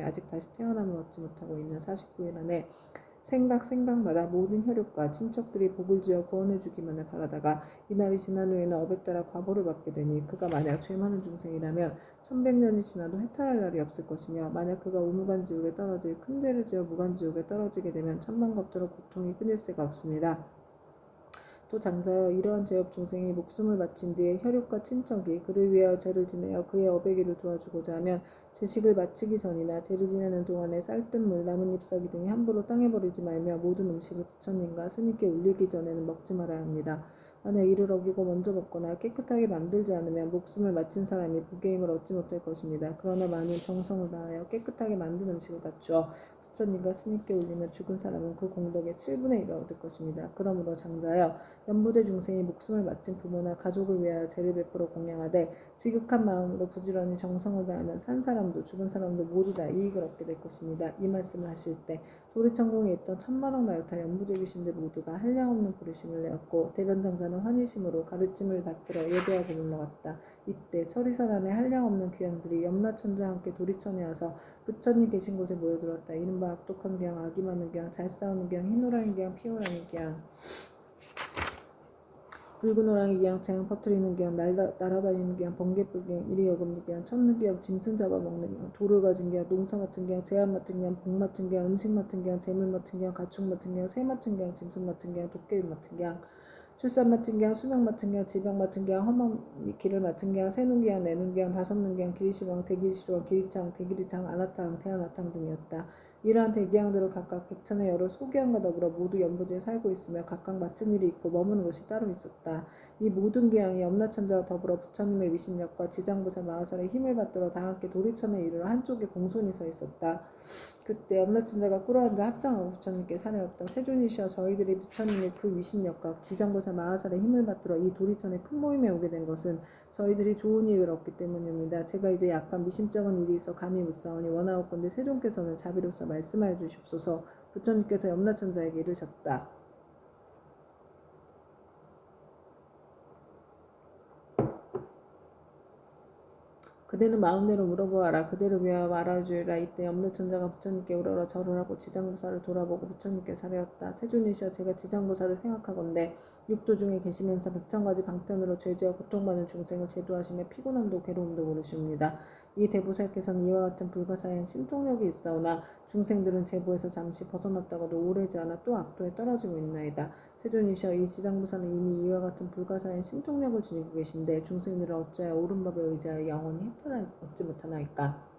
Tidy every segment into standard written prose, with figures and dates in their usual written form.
아직 다시 태어남을 얻지 못하고 있는 49일 안에 생각마다 모든 혈육과 친척들이 복을 지어 구원해 주기만을 바라다가 이날이 지난 후에는 업에 따라 과보를 받게 되니 그가 만약 죄 많은 중생이라면 1100년이 지나도 해탈할 날이 없을 것이며 만약 그가 우무간지옥에 떨어질 큰 죄를 지어 무간지옥에 떨어지게 되면 천만겁도로 고통이 끊일 새가 없습니다. 또 장자여 이러한 죄업 중생이 목숨을 바친 뒤에 혈육과 친척이 그를 위하여 죄를 지내어 그의 업의 길을 도와주고자 하면 제식을 마치기 전이나 죄를 지내는 동안에 쌀뜨물, 나뭇잎 싹이 등이 함부로 땅에 버리지 말며 모든 음식을 부처님과 스님께 올리기 전에는 먹지 말아야 합니다. 만약 이를 어기고 먼저 먹거나 깨끗하게 만들지 않으면 목숨을 마친 사람이 복의 힘을 얻지 못할 것입니다. 그러나 만일 정성을 다하여 깨끗하게 만든 음식을 갖추어 부처님과 스님께 올리면 죽은 사람은 그 공덕의 7분의 1을 얻을 것입니다. 그러므로 장자여 연부대 중생이 목숨을 바친 부모나 가족을 위하여 제를 베풀어 공양하되 지극한 마음으로 부지런히 정성을 다하면 산 사람도 죽은 사람도 모두 다 이익을 얻게 될 것입니다. 이 말씀을 하실 때 도리천궁에 있던 천만억 나루타 연부제 귀신들 모두가 한량없는 부르심을 내었고 대변장자는 환희심으로 가르침을 받들어 예배하고 물러갔다. 이때 철이산 안에 한량없는 귀양들이 염라천자와 함께 도리천에 와서 부처님 계신 곳에 모여들었다. 이른바 악독한 귀양, 악이 많은 귀양, 잘 싸우는 귀양, 흰호랑이 귀양, 피호랑이 귀양, 붉은 호랑이 귀양, 재앙 퍼뜨리는 귀양, 날아다니는 귀양, 번개불 귀양, 이리 여금니 귀양, 천는 귀양, 짐승 잡아먹는 귀양, 돌을 가진 귀양, 농사 맡은 귀양, 제한 맡은 귀양, 복 맡은 귀양, 음식 맡은 귀양, 재물 맡은 귀양, 가축 맡은 귀양, 새 맡은 귀양, 짐승 맡은 귀양, 도깨비 맡은 귀양, 출산 맡은 귀양, 수명 맡은 귀양, 지병 맡은 귀양, 험한 길을 맡은 귀양, 새눈 귀양, 내눈 귀양, 다섯눈 귀양, 기리시왕, 대기시왕, 기리창, 대기리창, 아나탕, 태아나탕 등이었다. 이러한 대기양들은 각각 백천의 여러 소기양과 더불어 모두 연부지에 살고 있으며 각각 맡은 일이 있고 머무는 곳이 따로 있었다. 이 모든 기양이 염라천자와 더불어 부처님의 위신력과 지장보살 마하살의 힘을 받들어 다 함께 도리천에 이르러 한쪽에 공손히 서 있었다. 그때 염라천자가 꿇어앉아 합장하고 부처님께 사례었다. 세존이시여 저희들이 부처님의 그 위신력과 지장보살 마하살의 힘을 받들어 이 도리천의 큰 모임에 오게 된 것은 저희들이 좋은 이익을 얻기 때문입니다. 제가 이제 약간 미심쩍은 일이 있어 감히 묻사오니 원하옵건대 세존께서는 자비로서 말씀하여 주시옵소서. 부처님께서 염라천자에게 이르셨다. 그대는 마음대로 물어보아라. 그대를 위하여 말하주리라. 이때 염라천자가 부처님께 우러러 절을 하고 지장보살을 돌아보고 부처님께 사례었다. 세존이시여 제가 지장보살을 생각하건대 육도 중에 계시면서 백천가지 방편으로 죄지어 고통받는 중생을 제도하시며 피곤함도 괴로움도 모르시옵니다. 이 대보살께서는 이와 같은 불가사의한 신통력이 있사오나 중생들은 제보에서 잠시 벗어났다가도 오래지 않아 또 악도에 떨어지고 있나이다. 세존이시여 이 지장보살은 이미 이와 같은 불가사의한 신통력을 지니고 계신데 중생들은 어찌하여 옳은 법에 의지하여 영원히 해탈을 얻지 못하나이까.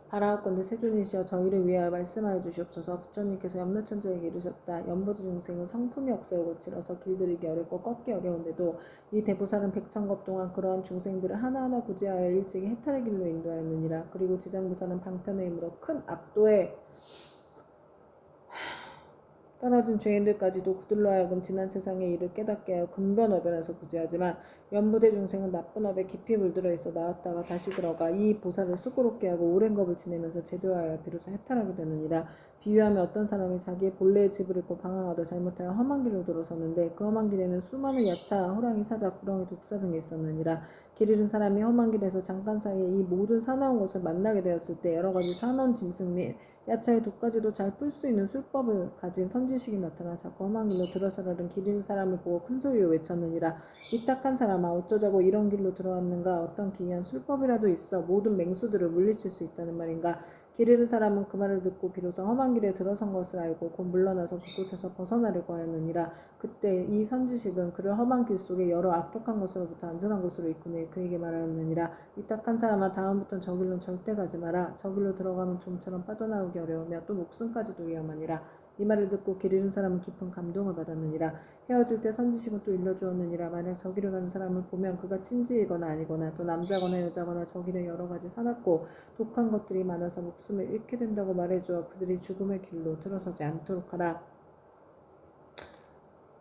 바라옵건대 세존이시여 저희를 위하여 말씀하여 주시옵소서. 부처님께서 염라천자에게 이르셨다. 연부지 중생은 성품이 억세고 거칠어서 길들이기 어렵고 꺾기 어려운데도 이 대보살은 백천겁 동안 그러한 중생들을 하나하나 구제하여 일찍이 해탈의 길로 인도하였느니라. 그리고 지장보살은 방편의 힘으로 큰 악도에 떨어진 죄인들까지도 그들로 하여금 지난 세상의 일을 깨닫게 하여 근변어변에서 구제하지만 연부대 중생은 나쁜 업에 깊이 물들어 있어 나왔다가 다시 들어가 이 보살을 수고롭게 하고 오랜 겁을 지내면서 제도하여 비로소 해탈하게 되느니라. 비유하면 어떤 사람이 자기의 본래의 집을 잃고 방황하다 잘못하여 험한 길로 들어섰는데 그 험한 길에는 수많은 야차, 호랑이, 사자, 구렁이, 독사 등이 있었느니라. 길 잃은 사람이 험한 길에서 잠깐 사이에 이 모든 사나운 것을 만나게 되었을 때 여러 가지 사나운 짐승 및 야차의 독까지도 잘 풀 수 있는 술법을 가진 선지식이 나타나 자꾸 험한 길로 들어서려는 길 잃은 사람을 보고 큰 소리로 외쳤느니라. 이 딱한 사람아 어쩌자고 이런 길로 들어왔는가. 어떤 기이한 술법이라도 있어 모든 맹수들을 물리칠 수 있다는 말인가. 길 잃은 사람은 그 말을 듣고 비로소 험한 길에 들어선 것을 알고 곧 물러나서 그곳에서 벗어나려고 하였느니라. 그때 이 선지식은 그를 험한 길 속에 여러 악독한 것으로부터 안전한 곳으로 이끄니 그에게 말하였느니라. 이 딱한 사람아 다음부터는 저 길로 절대 가지 마라. 저 길로 들어가면 좀처럼 빠져나오기 어려우며 또 목숨까지도 위험하니라. 이 말을 듣고 길 잃은 사람은 깊은 감동을 받았느니라. 헤어질 때 선지식은 또 일러주었느니라. 만약 저기를 가는 사람을 보면 그가 친지이거나 아니거나 또 남자거나 여자거나 저길에 여러 가지 사납고 독한 것들이 많아서 목숨을 잃게 된다고 말해주어 그들이 죽음의 길로 들어서지 않도록 하라.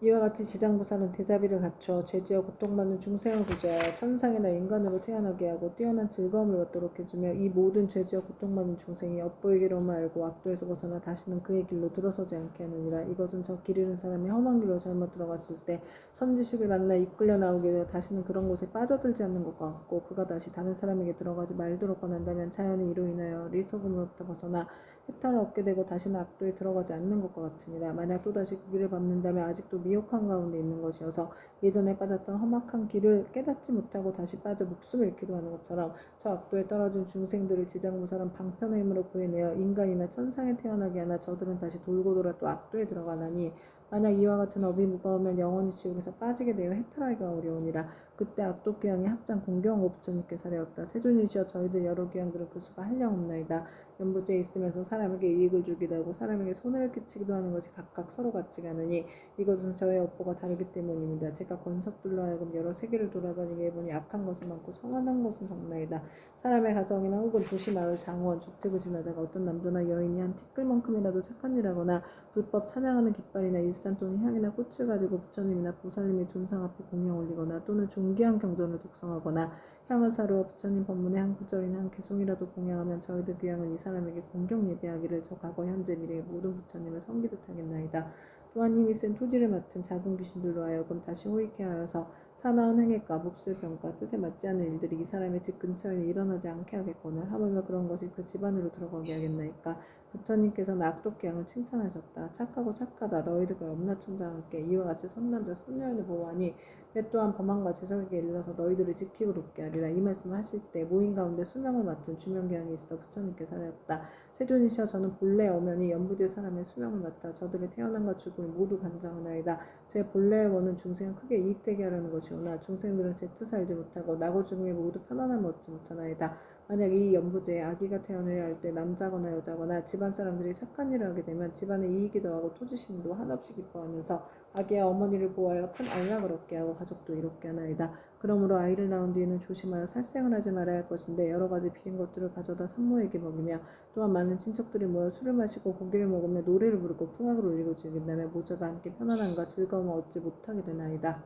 이와 같이 지장부살은 대자비를 갖추어 죄지어 고통받는 중생을 구제하여 천상이나 인간으로 태어나게 하고 뛰어난 즐거움을 얻도록 해주며 이 모든 죄지어 고통받는 중생이 엿보의 길로만 알고 악도에서 벗어나 다시는 그의 길로 들어서지 않게 하느니라. 이것은 저 길 잃은 사람이 험한 길로 잘못 들어갔을 때 선지식을 만나 이끌려 나오게 되어 다시는 그런 곳에 빠져들지 않는 것과 같고, 그가 다시 다른 사람에게 들어가지 말도록 권한다면 자연히 이로 인하여 리소금으로부터 벗어나 해탈을 얻게 되고 다시는 악도에 들어가지 않는 것과 같으니라. 만약 또다시 그 길을 밟는다면 아직도 미혹한 가운데 있는 것이어서 예전에 빠졌던 험악한 길을 깨닫지 못하고 다시 빠져 목숨을 잃기도 하는 것처럼 저 악도에 떨어진 중생들을 지장무사란 방편의 힘으로 구해내어 인간이나 천상에 태어나게 하나 저들은 다시 돌고 돌아 또 악도에 들어가나니, 만약 이와 같은 업이 무거우면 영원히 지옥에서 빠지게 되어 해탈하기가 어려우니라. 그때 악도 귀양이 합장 공경하고 부처님께서 하였다. 세존이시여 저희들 여러 귀양들은 그 수가 한량없나이다. 연부제에 있으면서 사람에게 이익을 주기도 하고 사람에게 손해를 끼치기도 하는 것이 각각 서로 같지가 않으니 이것은 저의 업보가 다르기 때문입니다. 제가 권석들로 하여금 여러 세계를 돌아다니게 해보니 악한 것은 많고 선한 것은 적나이다. 사람의 가정이나 혹은 도시 마을 장원 주택을 지나다가 어떤 남자나 여인이 한 티끌만큼이라도 착한 일 하거나 불법 찬양하는 깃발이나 일산 또는 향이나 꽃을 가지고 부처님이나 보살님의 존상 앞에 공양 올리거나 또는 존귀한 경전을 독성하거나 향을 사루어 부처님 법문의 한 구절이나 한 개송이라도 공양하면 저희들 귀양은 이 사람에게 공경 예배하기를 저 과거 현재 미래의 모든 부처님을 섬기듯 하겠나이다. 또한 힘이 센 토지를 맡은 작은 귀신들로 하여금 다시 호익해 하여서 사나운 행액과 몹쓸 병과 뜻에 맞지 않는 일들이 이 사람의 집 근처에는 일어나지 않게 하겠거늘 하물며 그런 것이 그 집안으로 들어가게 하겠나이까. 부처님께서는 악독귀양을 칭찬하셨다. 착하고 착하다. 너희들과 염라천자와 함께 이와 같이 선남자 선녀인을 보호하니 내 또한 범한과 제석에게 일러서 너희들을 지키고 돕게 하리라. 이 말씀을 하실 때 모인 가운데 수명을 맡은 주명귀양이 있어 부처님께서 하였다. 세존이시여 저는 본래 어면이 연부제 사람의 수명을 맡아 저들의 태어남과 죽음을 모두 관장하나이다. 제 본래의 원은 중생을 크게 이익되게 하려는 것이오나 중생들은 제 뜻을 알지 못하고 나고 죽음이 모두 편안함을 얻지 못하나이다. 만약 이 연부제에 아기가 태어나려 할 때 남자거나 여자거나 집안 사람들이 착한 일을 하게 되면 집안에 이익이 더하고 토지신도 한없이 기뻐하면서 아기와 어머니를 보호하여 큰 안락을 얻게 하고 가족도 이롭게 하나이다. 그러므로 아이를 낳은 뒤에는 조심하여 살생을 하지 말아야 할 것인데 여러 가지 비린 것들을 가져다 산모에게 먹이며 또한 많은 친척들이 모여 술을 마시고 고기를 먹으며 노래를 부르고 풍악을 울리고 즐긴다면 모두가 함께 편안함과 즐거움을 얻지 못하게 되나이다.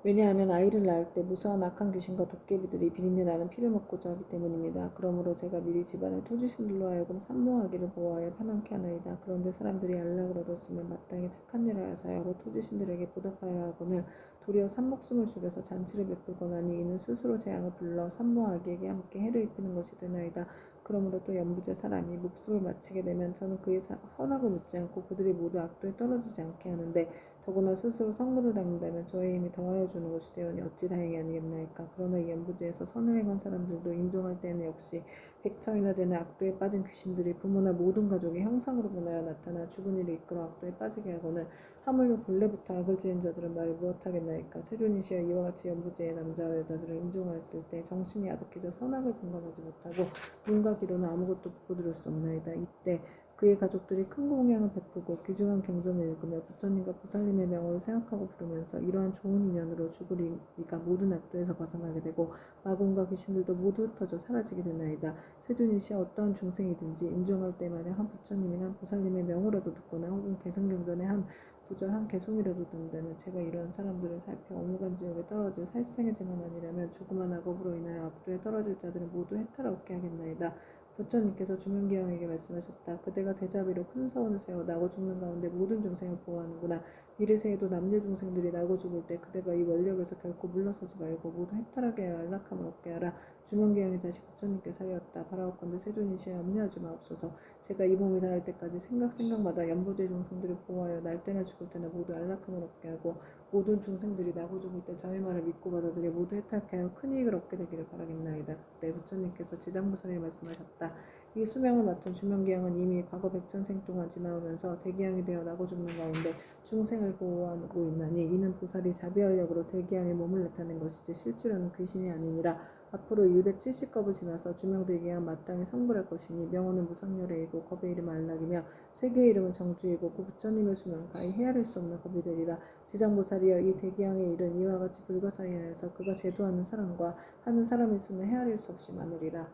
왜냐하면 아이를 낳을 때 무수한 악한 귀신과 도깨비들이 비린내 나는 피를 먹고자 하기 때문입니다. 그러므로 제가 미리 집안의 토지신들로 하여금 산모아기를 보호하여 편안케 하나이다. 그런데 사람들이 안락을 얻었으면 마땅히 착한 일을 하사하고 토지신들에게 보답하여 하거늘 도리어 산목숨을 죽여서 잔치를 베풀거나니 이는 스스로 재앙을 불러 산모아기에게 함께 해를 입히는 것이 되나이다. 그러므로 또 연부제 사람이 목숨을 마치게 되면 저는 그의 선악을 묻지 않고 그들이 모두 악도에 떨어지지 않게 하는데 더구나 스스로 선고를 당한다면 저의 힘이 더하여 주는 것이 되오니 어찌 다행이 아니겠나이까. 그러나 이 연부제에서 선을 행한 사람들도 임종할 때에는 역시 백청이나 되는 악도에 빠진 귀신들이 부모나 모든 가족의 형상으로 변하여 나타나 죽은 이를 이끌어 악도에 빠지게 하거늘 하물며 본래부터 악을 지은 자들은 말을 무엇하겠나이까. 세존이시여 이와 같이 연부제의 남자와 여자들을 임종하였을 때 정신이 아득해져 선악을 분간하지 못하고 눈과 귀로는 아무것도 보고 들을 수 없나이다. 이때 그의 가족들이 큰 공양을 베푸고 귀중한 경전을 읽으며 부처님과 보살님의 명을 생각하고 부르면서 이러한 좋은 인연으로 죽으리가 모든 악도에서 벗어나게 되고 마군과 귀신들도 모두 흩어져 사라지게 되나이다. 세존이시여 어떠한 중생이든지 임종할 때마다 한 부처님이나 한 보살님의 명으로도 듣거나 혹은 개성경전의 한 구절 한 개송이라도 듣는다면 제가 이러한 사람들을 살펴 어무간 지옥에 떨어질 살생의 죄만 아니라면 조그만 악업으로 인하여 악도에 떨어질 자들은 모두 해탈을 얻게 하겠나이다. 부처님께서 주명기왕에게 말씀하셨다. 그대가 대자비로 큰 서원을 세워 나고 죽는 가운데 모든 중생을 보호하는구나. 미래세에도 남녀 중생들이 나고 죽을 때 그대가 이 원력에서 결코 물러서지 말고 모두 해탈하게 하여 안락함을 얻게 하라. 주명기왕이 다시 부처님께서 하였다. 바라옵건대 세존이시여 염려하지 마옵소서. 제가 이 몸이 닿을 때까지 생각마다 연부제 중생들을 보호하여 날 때나 죽을 때나 모두 안락함을 얻게 하고 모든 중생들이 나고 죽을 때 저의 말을 믿고 받아들여 모두 해탈케 하여 큰 이익을 얻게 되기를 바라겠나이다. 그때 부처님께서 지장부살에 말씀하셨다. 이 수명을 맡은 주명기양은 이미 과거 백천생 동안 지나오면서 대기양이 되어 나고 죽는 가운데 중생을 보호하고 있나니 이는 보살이 자비하력으로 대기양의 몸을 나타낸 것이지 실제로는 귀신이 아니니라. 앞으로 170겁을 지나서 주명대기양 마땅히 성불할 것이니 명호는 무상열애이고 겁의 이름은 안락이며 세계의 이름은 정주이고 그 부처님의 수명은 가히 헤아릴 수 없는 겁이 되리라. 지장보살이여 이 대기양의 일은 이와 같이 불가사의하여서 그가 제도하는 사람과 하는 사람의 수는 헤아릴 수 없이 많으리라.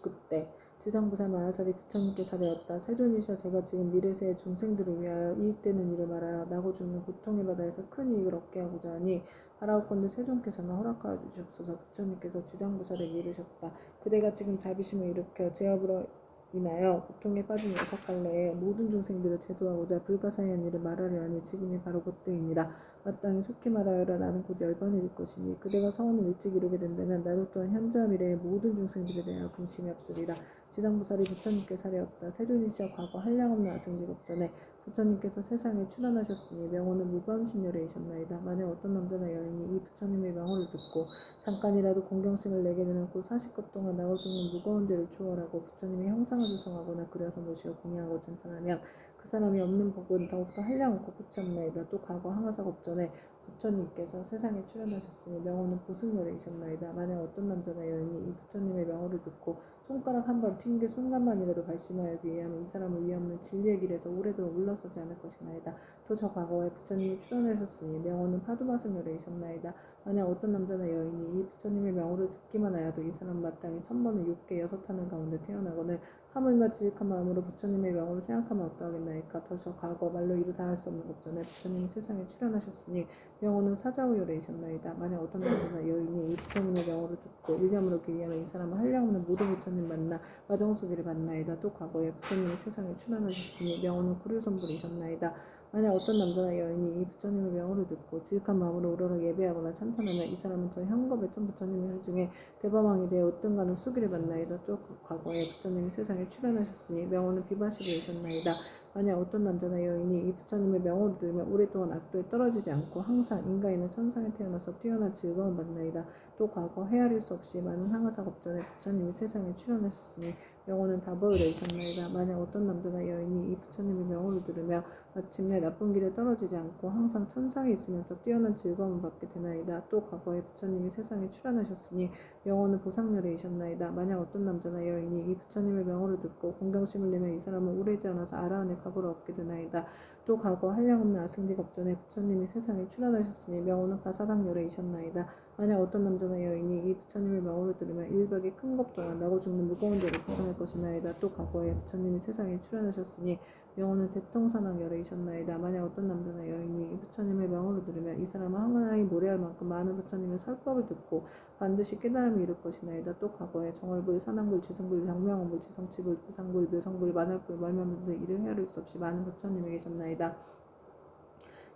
그때 지장부살 만화살이 부처님께 사례었다. 세존이시여 제가 지금 미래세의 중생들을 위하여 이익되는 일을 말하여 나고 죽는 고통의 바다에서 큰 이익을 얻게 하고자 하니 바라옵건대 세존께서는 허락하여 주시옵소서. 부처님께서 지장부살에게 이르셨다. 그대가 지금 자비심을 일으켜 제업으로 인하여 고통에 빠진 6갈래의 모든 중생들을 제도하고자 불가사의한 일을 말하려 하니 지금이 바로 그때이니라. 마땅히 속히 말하여라. 나는 곧 열반이 될 것이니 그대가 서원을 일찍 이루게 된다면 나도 또한 현재와 미래의 모든 중생들에 대하여 근심이 없으리라. 지장부살이 부처님께 사례었다. 세존이시여 과거 한량없는 아생직업전에 부처님께서 세상에 출현하셨으니 명호는 무거운 신열이셨나이다. 만약 어떤 남자나 여인이 이 부처님의 명호를 듣고 잠깐이라도 공경심을 내게 되면 곧 40것 동안 나올 수 없는 무거운 죄를 초월하고 부처님의 형상을 조성하거나 그려서 모시어 공양하고 칭찬하면 그 사람이 없는 복은 더욱더 한량없고 끝이 없나이다. 또 과거 항아사겁전에 부처님께서 세상에 출현하셨으니 명호는 보승열이셨나이다. 만약 어떤 남자나 여인이 이 부처님의 명호를 듣고 손가락 한 번 튕길 순간만이라도 발심하여기 위하면 이 사람을 위없는 진리의 길에서 오래도록 물러서지 않을 것이나이다. 또 저 과거에 부처님이 출현하셨으니 명호는 파두바승열이셨나이다. 만약 어떤 남자나 여인이 이 부처님의 명호를 듣기만 하여도 이 사람 마땅히 1000번을 6개 6하늘 가운데 태어나거늘 하물며 지극한 마음으로 부처님의 명호를 생각하면 어떠하겠나이까. 더 저 과거 말로 이루 다할 수 없는 법전에 부처님이 세상에 출현하셨으니 명호는 사자우열이셨나이다. 만약 어떤 남자나 여인이 이 부처님의 명호를 듣고 일념으로 기리하면 이 사람은 한량없는 모든 부처님 만나 마정수기를 만나이다. 또 과거에 부처님이 세상에 출현하셨으니 명호는 구류선불이셨나이다. 만약 어떤 남자나 여인이 이 부처님의 명호를 듣고 지극한 마음으로 우러러 예배하거나 참탄하면 이 사람은 저 현겁의 천부처님의 중에 대범왕이 되어 으뜸가는 수기를 만나이다. 또 과거에 부처님이 세상에 출현하셨으니 명호는 비바시로이셨나이다. 만약 어떤 남자나 여인이 이 부처님의 명호를 들으면 오랫동안 악도에 떨어지지 않고 항상 인간이나 천상에 태어나서 뛰어난 즐거움을 만나이다. 또 과거 헤아릴 수 없이 많은 항아사겁전에 부처님이 세상에 출현하셨으니 명호는 다보의이셨나이다. 만약 어떤 남자나 여인이 이 부처님의 명호를 들으며 마침내 나쁜 길에 떨어지지 않고 항상 천상에 있으면서 뛰어난 즐거움을 받게 되나이다. 또 과거에 부처님이 세상에 출현하셨으니 명호는 보상렬이셨나이다. 만약 어떤 남자나 여인이 이 부처님의 명호를 듣고 공경심을 내면 이 사람은 오래지 않아서 아라한의 과보를 얻게 되나이다. 또 과거 한량없는 아승직업전에 부처님이 세상에 출현하셨으니 명호는 가사당렬이셨나이다. 만약 어떤 남자나 여인이 이 부처님의 명호를 들으면 일백의 큰 겁 동안 나고 죽는 무거운 죄를 벗어날 것이나이다. 또 과거에 부처님이 세상에 출현하셨으니 명호는 대통사당열이셨나이다. 만약 어떤 남자나 여인이 이 부처님의 명호를 들으면 이 사람은 한가하이 모래할 만큼 많은 부처님의 설법을 듣고 반드시 깨달음을 이룰 것이나이다. 또 과거에 정월불, 산왕불, 지승불, 병명원불, 지성치불, 부상불, 묘성불, 만월불, 멀면불 등 이를 헤아릴 수 없이 많은 부처님이 계셨나이다.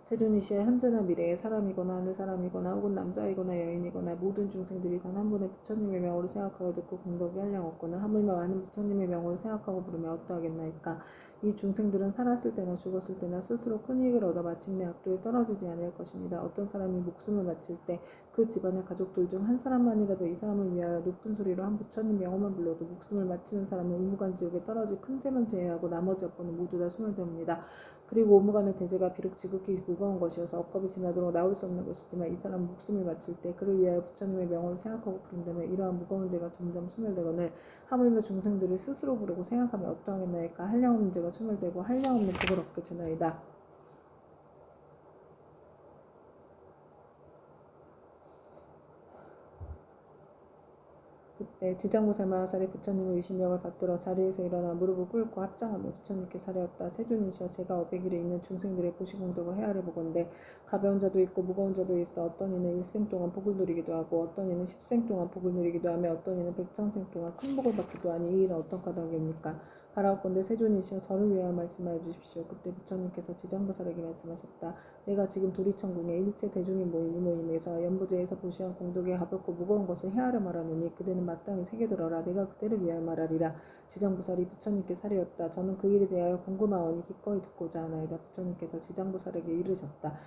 세존이시여 현재나 미래의 사람이거나 하늘 사람이거나 혹은 남자이거나 여인이거나 모든 중생들이 단 한 분의 부처님의 명호를 생각하고 듣고 공덕이 한량 없거나 하물며 많은 부처님의 명호를 생각하고 부르면 어떠하겠나이까. 이 중생들은 살았을 때나 죽었을 때나 스스로 큰 이익을 얻어 마침내 악도에 떨어지지 않을 것입니다. 어떤 사람이 목숨을 마칠 때 그 집안의 가족들 중 한 사람만이라도 이 사람을 위하여 높은 소리로 한 부처님 명호만 불러도 목숨을 마치는 사람은 우무간 지옥에 떨어질 큰 죄만 제외하고 나머지 업보는 모두 다 소멸됩니다. 그리고 오무간의 대죄가 비록 지극히 무거운 것이어서 억겁이 지나도록 나올 수 없는 것이지만 이 사람 목숨을 마칠 때 그를 위하여 부처님의 명호를 생각하고 부른다면 이러한 무거운 죄가 점점 소멸되거늘 하물며 중생들을 스스로 부르고 생각하면 어떠하겠나이까. 한량없는 죄가 소멸되고 한량없는 복을 얻게 되나이다. 그때 지장보살 마하살이 부처님의 유신력을 받들어 자리에서 일어나 무릎을 꿇고 합장하며 부처님께 사례었다. 세존이시여 제가 500일에 있는 중생들의 보시공덕을 헤아려 보건대 가벼운 자도 있고 무거운 자도 있어 어떤 이는 일생 동안 복을 누리기도 하고 어떤 이는 10생 동안 복을 누리기도 하며 어떤 이는 100,000생 동안 큰 복을 받기도 하니 이 일은 어떤 까닭입니까? 바라옵건대 세존이시여 저를 위하여 말씀하여 주십시오. 그때 부처님께서 지장보살에게 말씀하셨다. 내가 지금 도리천궁에 일체 대중이 모인 이 모임에서 연부제에서 보시한 공덕의 가볍고 무거운 것을 헤아려 말하노니 그대는 마땅히 새겨 들어라. 내가 그대를 위하여 말하리라. 지장보살이 부처님께 사례었다. 저는 그 일에 대하여 궁금하오니 기꺼이 듣고자 하나이다. 부처님께서 지장보살에게 이르셨다.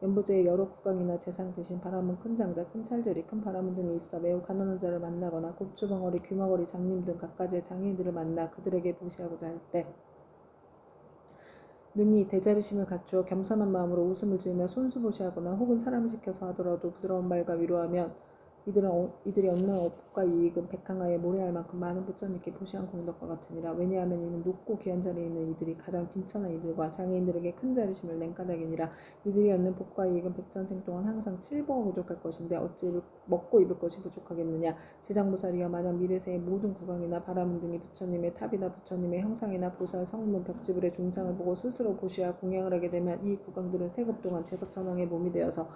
연부제의 여러 국왕이나 재상 대신 바람은 큰 장자, 큰 찰절이, 큰 바람은 등이 있어 매우 가난한 자를 만나거나 곱주벙어리, 귀머거리, 장님 등 각가지의 장인들을 만나 그들에게 보시하고자 할 때 능히 대자비심을 갖추어 겸손한 마음으로 웃음을 지으며 손수보시하거나 혹은 사람을 시켜서 하더라도 부드러운 말과 위로하면 이들이 얻는 업과 이익은 백항하에 모래알 만큼 많은 부처님께 보시한 공덕과 같으니라. 왜냐하면 이는 높고 귀한 자리에 있는 이들이 가장 빈천한 이들과 장애인들에게 큰 자비심을 낸 까닭이니라. 이들이 얻는 복과 이익은 백전생 동안 항상 7보가 부족할 것인데 어찌 먹고 입을 것이 부족하겠느냐. 지장보살이여 만약 미래세의 모든 국왕이나 바라문 등이 부처님의 탑이나 부처님의 형상이나 보살 성문 벽지불의 존상을 보고 스스로 보시어 궁양을 하게 되면 이 국왕들은 세급 동안 제석천왕의 몸이 되어서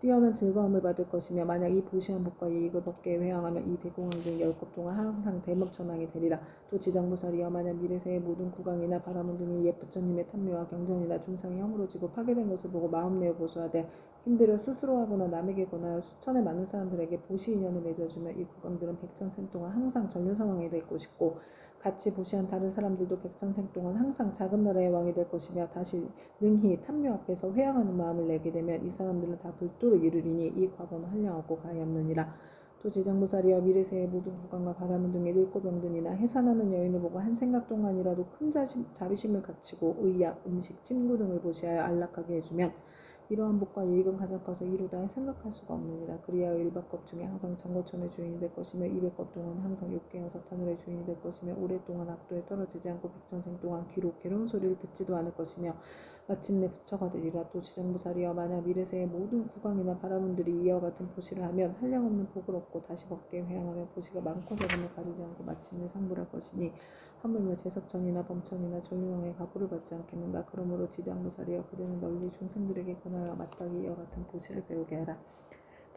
뛰어난 즐거움을 받을 것이며 만약 이 보시한 복과 이익을 벗게 회항하면 이 대공황들은 10급 동안 항상 대목천왕이 되리라. 또 지장보살이여 만약 미래세의 모든 국왕이나 바라문 등이 옛 부처님의 탐묘와 경전이나 존상이 허물어지고 파괴된 것을 보고 마음내어 보수하되 힘들어 스스로 하거나 남에게 권하여 수천의 많은 사람들에게 보시 인연을 맺어주며 이 국왕들은 백천생 동안 항상 전륜성왕이 될 것이고 같이 보시한 다른 사람들도 백천생 동안 항상 작은 나라의 왕이 될 것이며 다시 능히 탐묘 앞에서 회항하는 마음을 내게 되면 이 사람들은 다 불도를 이루리니 이 과거는 한량없고 가엾느니라. 또 지장보살이여 미래세의 모든 국왕과 바라문 등의 늙고 병든이나 해산하는 여인을 보고 한 생각 동안이라도 큰 자비심을 갖추고 의약, 음식, 침구 등을 보시하여 안락하게 해주면 이러한 복과 이익은 가장 커서 이루다 생각할 수가 없느니라. 그리하여 일박법 중에 항상 정거천의 주인이 될 것이며 200법 동안 항상 육계와 사탄의 주인이 될 것이며 오랫동안 악도에 떨어지지 않고 백천생 동안 귀로 괴로운 소리를 듣지도 않을 것이며 마침내 부처가 되리라. 또 지장보살이여 만약 미래세의 모든 국왕이나 바라문들이 이와 같은 보시를 하면 한량없는 복을 얻고 다시 법계에 회항하며 보시가 많고 적음을 가리지 않고 마침내 상불할 것이니 하물며 제석천이나 범천이나 전륜왕의 가보를 받지 않겠는가. 그러므로 지장보살이여 그대는 널리 중생들에게 권하여 마땅히 이와 같은 보시를 배우게 하라.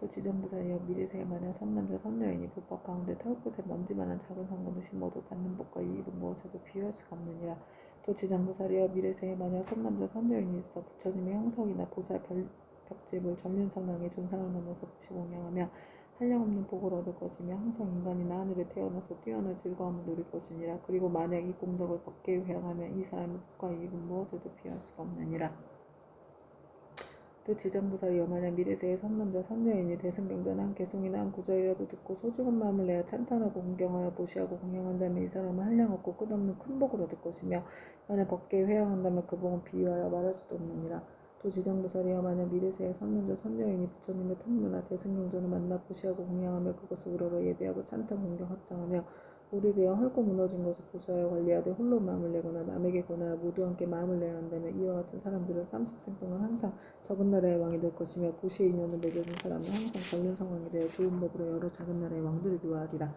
또 지장보살이여 미래세에 만약 선남자 선여인이 불법 가운데 털끝에 먼지만한 작은 성분을 심어도 받는 복과 이익은 무엇에도 비유할 수가 없느니라. 또 지장보살이여 미래세에 만약 선남자 선여인이 있어 부처님의 형석이나 보살 벽지불 전륜성왕의 존상을 만나서 보시 공양하며 한량없는 복을 얻을 것이며 항상 인간이나 하늘에 태어나서 뛰어난 즐거움을 누릴 것이니라. 그리고 만약 이 공덕을 법계에 회항하면 이 사람의 복과 이익은 무엇에도 비할 수가 없느니라. 또 지장보살이여 만약 미래세의 선남자 선여인이 대승경전 한 개송이나 한 구절이라도 듣고 소중한 마음을 내어 찬탄하고 공경하여 보시하고 공양한다면 이 사람은 한량없고 끝없는 큰 복을 얻을 것이며 만약 법계에 회항한다면 그 복은 비유하여 말할 수도 없느니라. 또 지장보살이여 만약 미래세의 선남자 선여인이 부처님의 탐무나 대승경전을 만나 보시하고 공양하며 그것을 우러러 예배하고 찬탄 공경 합장하며 오래되어 헐고 무너진 것을 보수하여 관리하되 홀로 마음을 내거나 남에게 권하여 모두 함께 마음을 내야 한다면 이와 같은 사람들은 30생 동안 항상 적은 나라의 왕이 될 것이며 보시의 인연을 맺어준 사람은 항상 전륜성왕이 되어 좋은 법으로 여러 작은 나라의 왕들을 교화하리라.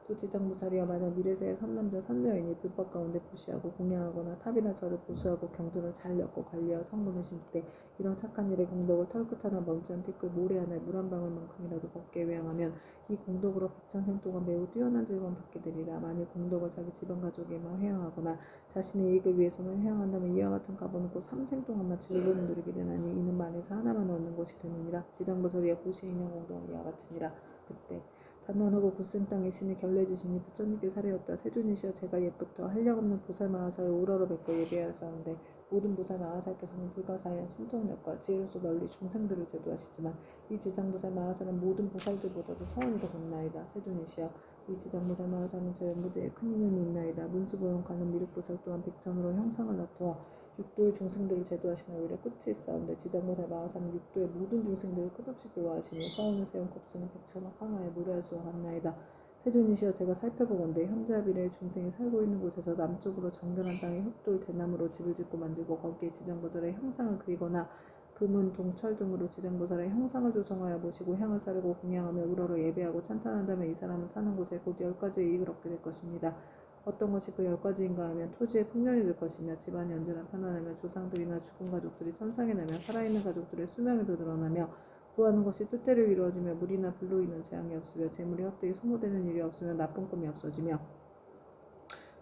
또 지장보살이여 만약 미래세의 선남자 선여인이 불법 가운데 보시하고 공양하거나 탑이나 절을 보수하고 경전을 잘 엮고 관리하여 성문을 심때 이런 착한 일의 공덕을 털끝 하나 먼지한 티끌 모래 하나에 물 한 방울만큼이라도 법계에 회항하면 이 공덕으로 백천생 동안 매우 뛰어난 즐거움 받게 되리라. 만일 공덕을 자기 집안 가족에만 회항하거나 자신의 이익을 위해서만 회항한다면 이와 같은 가보는 곧 3생 동안만 즐거움을 누리게 되나니 이는 만에서 하나만 얻는 것이 되느니라. 지장보살이여 보시의 인연 공덕은 이와 같으니라. 그때 단란하고 굳센 땅에 신이 결례지신이 부처님께 사례였다. 세존이시여 제가 옛부터 한량없는 보살 마하사를 우러러 뵙고 예배하였사온데 모든 보살 마하사께서는 불가사의한 신통력과 지혜로서 널리 중생들을 제도하시지만 이 지장보살 마하사는 모든 보살들보다도 서원이 더 높나이다. 세존이시여 이 지장보살 마하사는 저 연무대에 큰 인연이 있나이다. 문수보영가는 미륵보살 또한 백천으로 형상을 나타어 육도의 중생들을 제도하시나 오히려 끝이 있사온데 지장보살 마하사는 육도의 모든 중생들을 끝없이 교화하시니 서원을 세운 겁수는 백천억 항하에 무례할 수가 없나이다. 세존이시여 제가 살펴보건대 현자비례의 중생이 살고 있는 곳에서 남쪽으로 정결한 땅에 흑돌 대나무로 집을 짓고 만들고 거기에 지장보살의 형상을 그리거나 금은 동철 등으로 지장보살의 형상을 조성하여 모시고 향을 사르고 공양하며 우러러 예배하고 찬탄한다면 이 사람은 사는 곳에 곧 10가지의 이익을 얻게 될 것입니다. 어떤 것이 그 10가지인가 하면 토지의 풍년이 될 것이며 집안이 언제나 편안하며 조상들이나 죽은 가족들이 천상에 나며 살아있는 가족들의 수명에도 늘어나며 구하는 것이 뜻대로 이루어지며 물이나 불로 인한 재앙이 없으며 재물이 헛되이 소모되는 일이 없으며 나쁜 꿈이 없어지며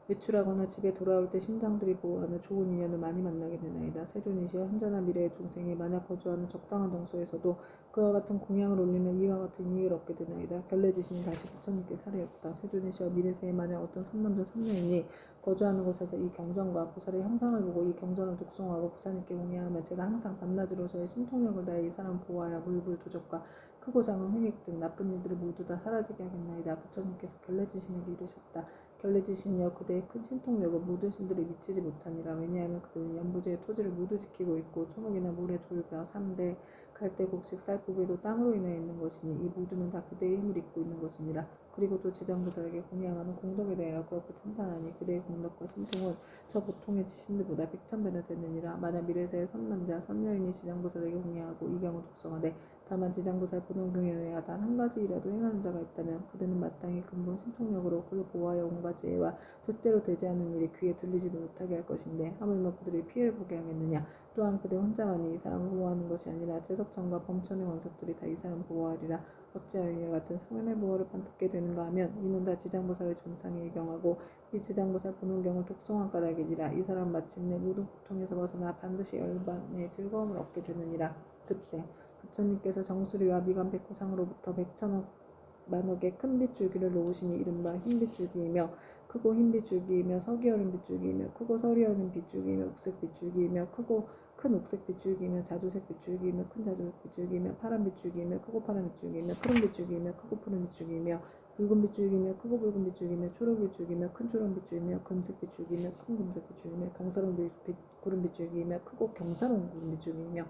외출하거나 집에 돌아올 때 신장들이 보호하며 좋은 인연을 많이 만나게 되나이다. 세존이시여 현재나 미래의 중생이 만약 거주하는 적당한 동소에서도 그와 같은 공양을 올리면 이와 같은 이익을 얻게 되나이다. 결례지신이 다시 부처님께 사례였다. 세존이시여 미래세에 만약 어떤 선남자 선녀인이 거주하는 곳에서 이 경전과 보살의 형상을 보고 이 경전을 독송하고 부사님께 공양하면 제가 항상 밤낮으로 저의 신통력을 다해 이 사람 보호하여 물불 도적과 크고 작은 횡액 등 나쁜 일들을 모두 다 사라지게 하겠나이다. 부처님께서 결례지신에게 이르셨다. 결례지신이여 그대의 큰 신통력은 모든 신들이 미치지 못하니라. 왜냐하면 그들은 연부제의 토지를 모두 지키고 있고 초목이나 물에 돌과 삼대 갈대 곡식 살포기도 땅으로 인하여 있는 것이니 이 모두는 다 그대의 힘을 입고 있는 것이니라. 그리고 또 지장보살에게 공양하는 공덕에 대하여 그렇게 찬탄하니 그대의 공덕과 신통은 저 보통의 지신들보다 백천배나 되느니라. 만약 미래세의 선남자 선여인이 지장보살에게 공양하고 이 경우 독성하되 다만 지장보살 본원경에 의하여 단 한 가지이라도 행하는 자가 있다면 그대는 마땅히 근본 신통력으로 그를 보호하여 온갖 재해와 뜻대로 되지 않는 일이 귀에 들리지도 못하게 할 것인데 하물며 그들의 피해를 보게 하겠느냐. 또한 그대 혼자만이 이 사람을 보호하는 것이 아니라 제석천과 범천의 원석들이 다 이 사람을 보호하리라. 어찌하여 이와 같은 성현의 보호를 반듣게 되는가 하면 이는 다 지장보살의 존상에 경하고 이 지장보살 본원경을 독송한 까닭이니라. 이 사람 마침내 모든 고통에서 벗어나 반드시 열반의 즐거움을 얻게 되느니라. 그때 부처님께서 정수리와 미간 백호상으로부터 백천억 만억의 큰 빗줄기를 놓으시니 이른바 흰빗줄기이며 크고 흰 빗줄기이며 석이 어린 빗줄기이며 크고 설이 어린 빗줄기이며 옥색 빗줄기이며 크고 큰 옥색 빗줄기이며 자주색 빗줄기이며 큰 자주색 빗줄기이며 파란 빗줄기이며 크고 파란 빗줄기이며 푸른 빗줄기이며 크고 푸른 빗줄기이며 붉은 빗줄기이며 크고 붉은 빗줄기이며 초록 빗줄기이며 큰 초록 빗줄기이며 금색 빗줄기이며 큰 금색 빗줄기이며 경사로운 구름 빗줄기이며 크고 경사로운 구름 빗줄기이며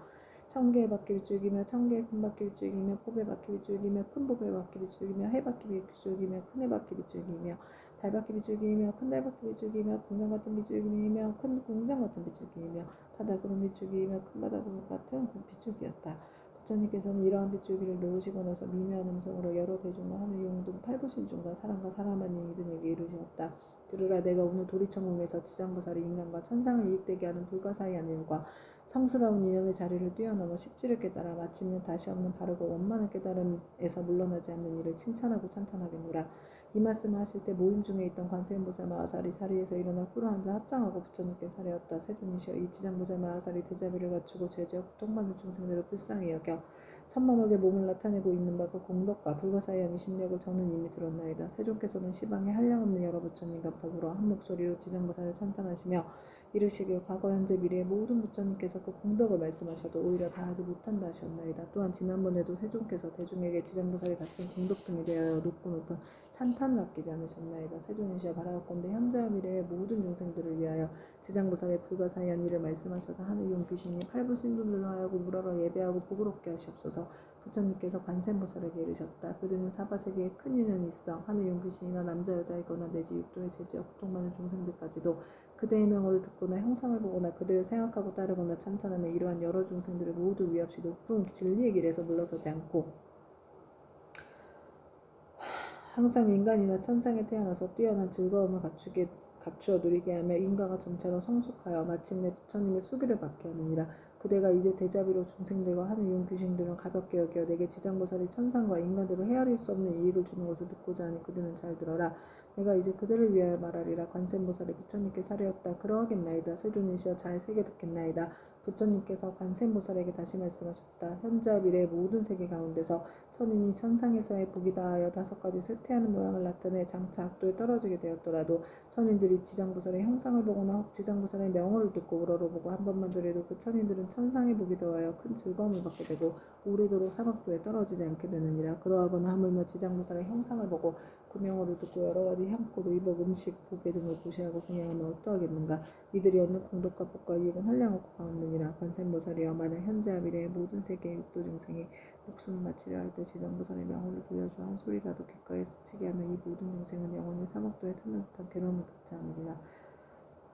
천개의 바퀴 빗줄기며 천개의 큰 바퀴 빗줄기며 포배 바퀴 빗줄기며 큰 포배 바퀴 빗줄기며 해바퀴 빗줄기며 큰 해바퀴 빗줄기며 달바퀴 빗줄기이며 큰 달바퀴 빗줄기이며 궁전 같은 빗줄기이며 큰 궁전 같은 빗줄기이며 바다구름 빗줄기이며 큰 바다구름 같은 빗줄기였다. 부처님께서는 이러한 빗줄기를 놓으시고 나서 미묘한 음성으로 여러 대중과 하늘 용등 팔부신 중과 사람과 사람아니 이등에게 이르시었다. 들으라. 내가 오늘 도리천궁에서 지장보살이 인간과 천상을 이익되게 하는 불가사의한 일과 성스러운 인연의 자리를 뛰어넘어 십지를 깨달아 마침내 다시 없는 바르고 원만한 깨달음에서 물러나지 않는 일을 칭찬하고 찬탄하겠노라. 이 말씀을 하실 때 모임 중에 있던 관세음보살 마하살이 자리에서 일어나 꿇어앉아 합장하고 부처님께 사례었다. 세존이시여, 이 지장보살 마하살이 대자비를 갖추고 죄지어 고통받는 중생들을 불쌍히 여겨 천만억의 몸을 나타내고 있는 바 그 공덕과 불가사의한 미신력을 저는 이미 들었나이다. 세존께서는 시방에 한량없는 여러 부처님과 더불어 한 목소리로 지장보살을 찬탄하시며 이르시길 과거 현재 미래의 모든 부처님께서 그 공덕을 말씀하셔도 오히려 다하지 못한다 하셨나이다. 또한 지난번에도 세존께서 대중에게 지장보살이 바친 공덕 등에 대하여 높은 찬탄을 아끼지 않으셨나이다. 세존이시여, 바라옵건대 현재와 미래의 모든 중생들을 위하여 지장보살의 불가사의한 일을 말씀하셔서 하늘용 귀신이 팔부신분들로 하여금 우러러 예배하고 복을 얻게 하시옵소서. 부처님께서 관세음보살에게 이르셨다. 그들은 사바세계에 큰 인연이 있어 하늘용 귀신이나 남자 여자이거나 내지 육도의 죄지어 고통받는 중생들까지도 그대의 명호를 듣거나 형상을 보거나 그들을 생각하고 따르거나 찬탄하며 이러한 여러 중생들을 모두 위없이 높은 진리의 길에서 물러서지 않고 항상 인간이나 천상에 태어나서 뛰어난 즐거움을 갖추어 누리게 하며 인가가 점차로 성숙하여 마침내 부처님의 수기를 받게 하느니라. 그대가 이제 대자비로 중생들과 하늘 용 귀신들은 가볍게 여겨 내게 지장보살이 천상과 인간들을 헤아릴 수 없는 이익을 주는 것을 듣고자 하니 그들은 잘 들어라. 내가 이제 그들을 위하여 말하리라. 관세음보살이 부처님께 사례었다. 그러하겠나이다. 세존이시여, 잘 새겨 듣겠나이다. 부처님께서 관세음보살에게 다시 말씀하셨다. 현재와 미래의 모든 세계 가운데서 천인이 천상에서의 복이 다하여 5가지 쇠퇴하는 모양을 나타내 장차 악도에 떨어지게 되었더라도 천인들이 지장보살의 형상을 보거나 혹 지장보살의 명호를 듣고 우러러보고 한 번만 들어도 그 천인들은 천상의 복이 더하여 큰 즐거움을 받게 되고 오래도록 사막도에 떨어지지 않게 되느니라. 그러하거나 하물며 지장보살의 형상을 보고 그 명호를 듣고 여러가지 향꽃, 의복, 음식, 보배 등을 보시하고 공양하면 어떠하겠는가. 이들이 얻는 공덕과 복과 이익은 한량없고 가없느니라. 관세음보살이여, 만약 현재와 미래의 모든 세계의 육도 중생이 목숨을 마치려 할 때 지장보살의 명호를 들려주어 한 소리라도 귓가에 스치게 하면 이 모든 중생은 영원히 사막도에 타는 듯한 괴로움을 갖지 않으리라.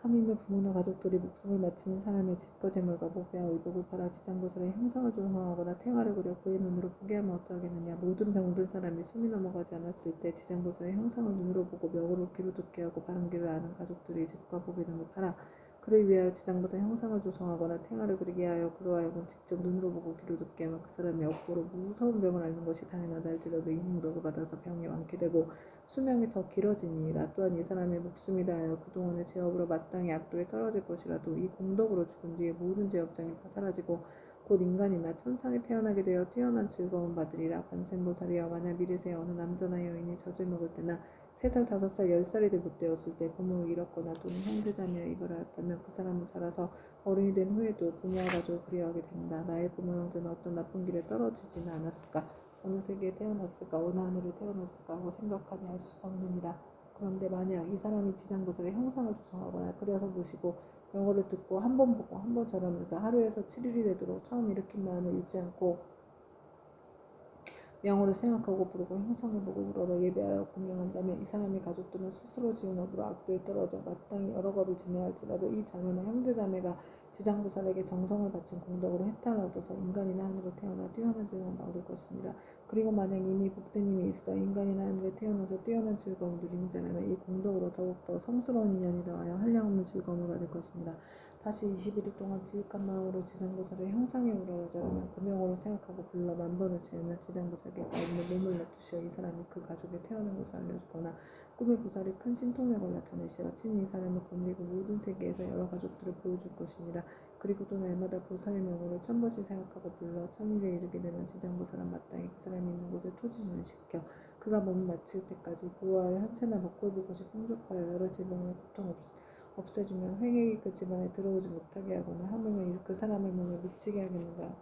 하물며 부모나 가족들이 목숨을 마치는 사람의 집과 재물과 보배와 의복을 팔아 지장보살의 형상을 조성하거나 탱화를 그려 그의 눈으로 보게 하면 어떠하겠느냐. 모든 병든 사람이 숨이 넘어가지 않았을 때 지장보살의 형상을 눈으로 보고 명호를 귀로 듣게 하고 바른 길을 아는 가족들이 집과 보배 등을 팔아 그를 위하여 지장보살 형상을 조성하거나 탱화를 그리게 하여 그로 하여금 직접 눈으로 보고 귀로 듣게 하면 그 사람이 업보로 무서운 병을 앓는 것이 당연하다 할지라도 이 행덕을 받아서 병이 완쾌되고 수명이 더 길어지니라. 또한 이 사람의 목숨이 다하여 그동안의 죄업으로 마땅히 악도에 떨어질 것이라도 이 공덕으로 죽은 뒤에 모든 죄업장이 다 사라지고 곧 인간이나 천상에 태어나게 되어 뛰어난 즐거움 받으리라. 관세음보살이여, 만약 미래세에 어느 남자나 여인이 젖을 먹을 때나 3살, 5살, 10살이 되었을 때 부모를 잃었거나 또는 형제자매와 이별하였다면 그 사람은 자라서 어른이 된 후에도 부모와 가족을 그리워하게 된다. 나의 부모 형제는 어떤 나쁜 길에 떨어지지는 않았을까? 어느 세계에 태어났을까? 어느 하늘에 태어났을까? 하고 생각하며 알 수가 없느니라. 그런데 만약 이 사람이 지장보살의 형상을 조성하거나 그려서 모시고 명호를 듣고 한 번 보고 한 번 절하면서 하루에서 7일이 되도록 처음 일으킨 마음을 잃지 않고 명호를 생각하고 부르고 형상을 보고 우러러 예배하여 공양한다면 이 사람의 가족들은 스스로 지은 업으로 악도에 떨어져 마땅히 여러 겁을 지내야 할지라도 이 자매나 형제자매가 지장보살에게 정성을 바친 공덕으로 혜택을 얻어서 인간이나 하늘에 태어나 뛰어난 즐거움을 얻을 것입니다. 그리고 만약 이미 복된 힘이 있어 인간이나 하늘에 태어나서 뛰어난 즐거움을 누리는 자라면 이 공덕으로 더욱더 성스러운 인연이 더하여 한량없는 즐거움을 받을 것입니다. 다시 21일 동안 지극한 마음으로 지장보살의 형상에 우러러져라면 그 명호를 생각하고 불러 만번을 채우면 지장보살께 가운데 몸을 놔두시어 이 사람이 그 가족의 태어난 곳을 알려주거나 꿈의 보살이 큰 신통력을 나타내시어 친히 이 사람을 건드리고 모든 세계에서 여러 가족들을 보여줄 것입니다. 그리고 또 날마다 보살의 명호를 1000번씩 생각하고 불러 1000일에 이르게 되면 지장보살은 마땅히 그 사람이 있는 곳에 토지진을 시켜 그가 몸을 마칠 때까지 보호하여 현세나 먹고 것이 풍족하여 여러 질병의 고통 없애주면 횡액이 그 집안에 들어오지 못하게 하거나 하물며 그 사람의 몸에 미치게 하겠는가.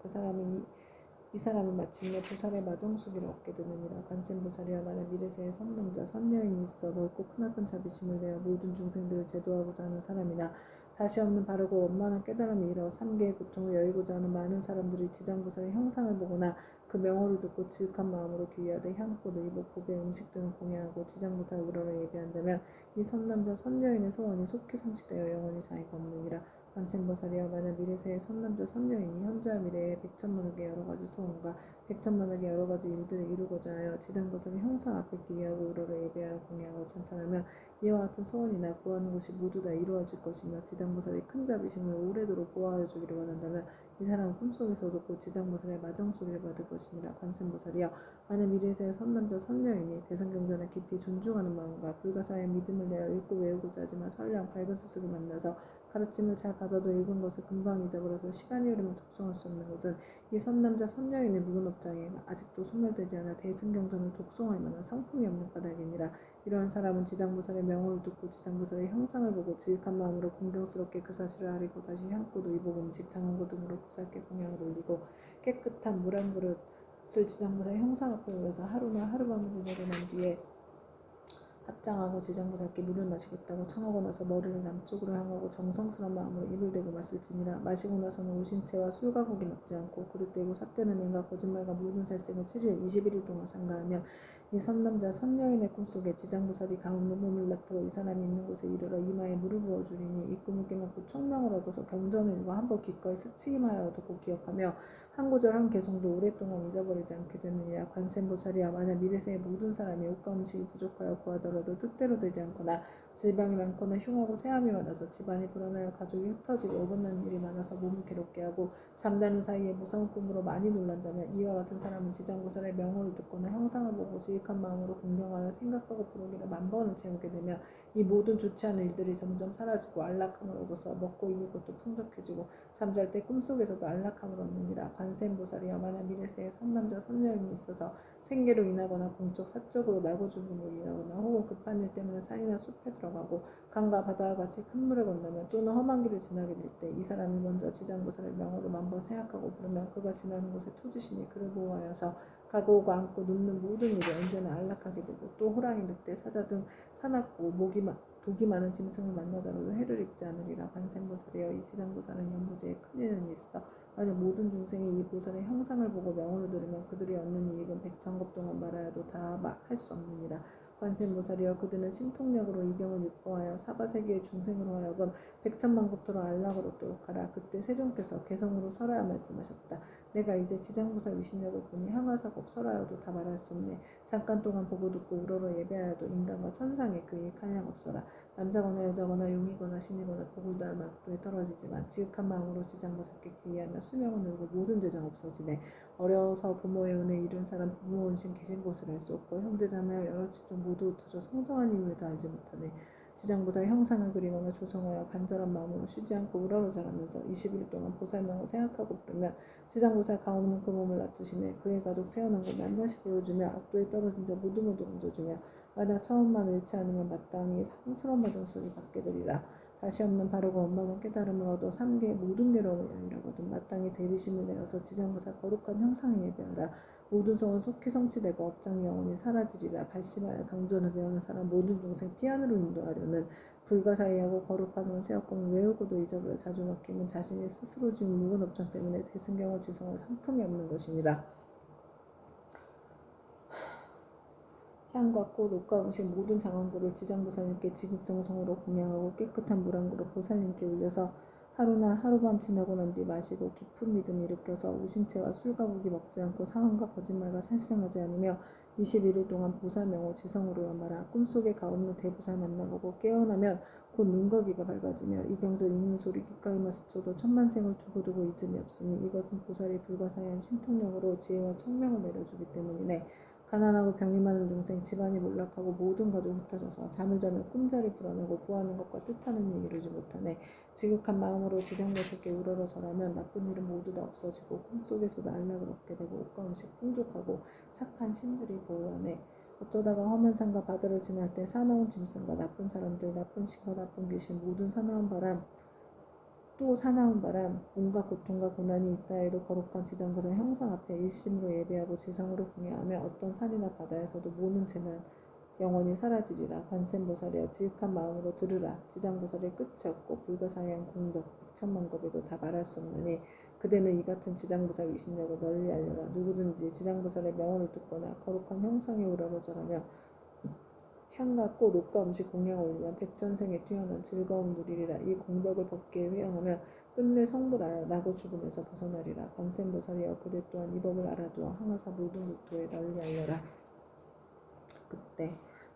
이 사람은 마침내 보살의 마정수기를 얻게 되느니라. 관세음보살이야 만약 미래세에 선남자 선녀인이 있어 넓고 크나큰 자비심을 내어 모든 중생들을 제도하고자 하는 사람이나 다시 없는 바르고 원만한 깨달음이 이뤄 삼계의 고통을 여의고자 하는 많은 사람들이 지장보살의 형상을 보거나 그 명호를 듣고 지극한 마음으로 귀하되 향꽃, 의복, 보배, 음식 등을 공양하고 지장보살 우러러 예배한다면 이 선남자 선녀인의 소원이 속히 성취되어 영원히 자의가 없느니라. 관세음보살이여 만약 미래세의 선남자 선녀인이 현재와 미래에 백천만억의 여러가지 소원과 백천만억의 여러가지 일들을 이루고자 하여 지장보살의 형상 앞에 기리하고 우러러 예배하여 공양하고 찬탄하면 이와 같은 소원이나 구하는 것이 모두 다 이루어질 것이며 지장보살이 큰 자비심을 오래도록 보호하여 주기를 원한다면 이 사람은 꿈속에서도 곧 지장보살의 마정수리를 받을 것입니다. 관세음보살이여 만약 미래세의 선남자 선녀인이 대성경전을 깊이 존중하는 마음과 불가사의 믿음을 내어 읽고 외우고자 하지만 선량 밝은 스승을 만나서 가르침을 잘 받아도 읽은 것을 금방 잊어버려서 시간이 흐르면 독송할 수 없는 것은 이 선남자 선녀인의 묵은 업장에 아직도 소멸되지 않아 대승경전을 독송할 만한 성품이 없는 까닭이니라. 이러한 사람은 지장보살의 명호를 듣고 지장보살의 형상을 보고 지극한 마음으로 공경스럽게 그 사실을 아리고 다시 향꽃, 의복, 음식, 장원고 등으로 보살께 공양을 올리고 깨끗한 물 한 그릇을 지장보살의 형상 앞에 올려서 하루나 하룻밤을 지내고 난 뒤에 합장하고 지장보살께 물을 마시겠다고 청하고 나서 머리를 남쪽으로 향하고 정성스러운 마음으로 입을 대고 마실지니라. 마시고 나서는 우신채와 술과 고기 먹지 않고 그릇되고 삿되는 맹과 거짓말과 묽은 살생을 7일 21일 동안 삼가하면 이 선남자 선녀인의 꿈속에 지장보살이 가운데 몸을 나타고 이 사람이 있는 곳에 이르러 이마에 물을 부어주리니 이 꿈을 깨면 곧 총명을 얻어서 경전을 읽고 한번 기꺼이 스치기만 하여도 곧 기억하며 한 구절 한 개성도 오랫동안 잊어버리지 않게 되느니라. 관세음보살이야 만약 미래세의 모든 사람이 옷과 음식이 부족하여 구하더라도 뜻대로 되지 않거나 질병이 많거나 흉하고 세함이 많아서 집안이 불안하여 가족이 흩어지고 어긋나는 일이 많아서 몸을 괴롭게 하고 잠자는 사이에 무서운 꿈으로 많이 놀란다면 이와 같은 사람은 지장보살의 명호를 듣거나 형상을 보고 지극한 마음으로 공경하여 생각하고 부르기를 만번을 채우게 되면 이 모든 좋지 않은 일들이 점점 사라지고 안락함을 얻어서 먹고 입을 것도 풍족해지고 잠잘 때 꿈속에서도 안락함을 얻느니라. 관세음보살이여 만약 미래세에 선남자 선녀인이 있어서 생계로 인하거나 공적 사적으로 나고주부로 인하거나 혹은 급한 일 때문에 산이나 숲에 들어가고 강과 바다와 같이 큰 물을 건너면 또는 험한 길을 지나게 될 때 이 사람이 먼저 지장보살의 명호로 만번 생각하고 부르면 그가 지나는 곳에 토지신이 그를 보호하여서 가고오고 앉고 눕는 모든 일이 언제나 안락하게 되고 또 호랑이, 늑대, 사자 등 사납고 독이 많은 짐승을 만나더라도 해를 입지 않으리라. 관세음보살이여 이 지장보살은 연부지에 큰 인연이 있어 만약 모든 중생이 이 보살의 형상을 보고 명호를 들으면 그들이 얻는 이익은 백천급 동안 말하여도 다 할 수 없느니라. 관세음보살이여 그들은 신통력으로 이경을 유포하여 사바세계의 중생으로 하여금 백천만국토로 안락을 얻도록 하라. 그때 세존께서 개성으로 설하여 말씀하셨다. 내가 이제 지장보살 위신력을 보니 항아사법 설하여도 다 말할 수 없네. 잠깐 동안 보고 듣고 우러러 예배하여도 인간과 천상에 그 일 한량 없어라. 남자거나 여자거나 용이거나 신이거나 복을 다할 만도에 떨어지지만 지극한 마음으로 지장보살께 기이하며 수명은 늘고 모든 죄정 없어지네. 어려서 부모의 은혜 잃은 사람 부모 원신 계신 곳을 알 수 없고 형제자매와 여러 친족 모두 흩어져 성성한 이유에도 알지 못하네. 지장보살 형상을 그리거나 조성하여 간절한 마음으로 쉬지 않고 우러러 자라면서 20일 동안 보살명을 생각하고 부르면 지장보살 가없는 그 몸을 놔두시네. 그의 가족 태어난 곳을 한 번씩 보여주며 악도에 떨어진 자 모두 얹어주며 만약 처음만 잃지 않으면 마땅히 상스러운 마정수를 받게 되리라. 다시 없는 바르고 원만한 깨달음을 얻어 삼계의 모든 괴로움을 아니라거든 마땅히 대비심을 내어서 지장보살 거룩한 형상에 예배하라. 모든 성은 속히 성취되고 업장이 영원히 사라지리라. 발심하여 강전을 배우는 사람 모든 중생 피안으로 인도하려는 불가사의하고 거룩한 온 세역공을 외우고도 잊어버려 자주 막히면 자신이 스스로 지은 묵은 업장 때문에 대승경을 지성할 상품이 없는 것이니라. 향과 꽃, 옷과 음식 모든 장엄구를 지장보살님께 지극정성으로 공양하고 깨끗한 물 한 그릇 보살님께 올려서 하루나 하룻밤 지나고 난 뒤 마시고 깊은 믿음 일으켜서 우심채와 술과 고기 먹지 않고 상황과 거짓말과 살생하지 않으며 21일 동안 보살 명호 지성으로 연마라. 꿈속에 가없는 대보살 만나보고 깨어나면 곧 눈거기가 밝아지며 이경절 있는 소리 귓가에만 스쳐도 천만생을 두고두고 잊음이 없으니 이것은 보살이 불가사의한 신통력으로 지혜와 청명을 내려주기 때문이네. 가난하고 병이 많은 중생, 집안이 몰락하고 모든 가족이 흩어져서 잠을 자면 꿈자리 불안하고 구하는 것과 뜻하는 일 이루지 못하네. 지극한 마음으로 지장보살께 우러러 절하면 나쁜 일은 모두 다 없어지고 꿈속에서도 안락을 얻게 되고 옷과 음식 풍족하고 착한 신들이 보호하네. 어쩌다가 험한 바다를 지날 때 사나운 짐승과 나쁜 사람들, 나쁜 신과 나쁜 귀신, 모든 사나운 바람, 또 사나운 바람, 온갖 고통과 고난이 있다 해도 거룩한 지장보살 형상 앞에 일심으로 예배하고 지성으로 궁예하며 어떤 산이나 바다에서도 모든 재난 영원히 사라지리라. 관세음보살이여 지극한 마음으로 들으라. 지장보살의 끝이 없고 불가사의한 공덕 백천만겁에도 다 말할 수 없느니 그대는 이 같은 지장보살 위신력을 널리 알려라. 누구든지 지장보살의 명언을 듣거나 거룩한 형상에 우러러 절하며 향과 꽃, 옷과 음식 공양을 올리면 백전생에 뛰어난 즐거움 누리리라. 이 공덕을 법계에 회영하며 끝내 성불하여 나고 죽음에서 벗어나리라. 관세음보살이여 그대 또한 이 법을 알아두어 항아사 모든 국토에 널리 알려라. 그때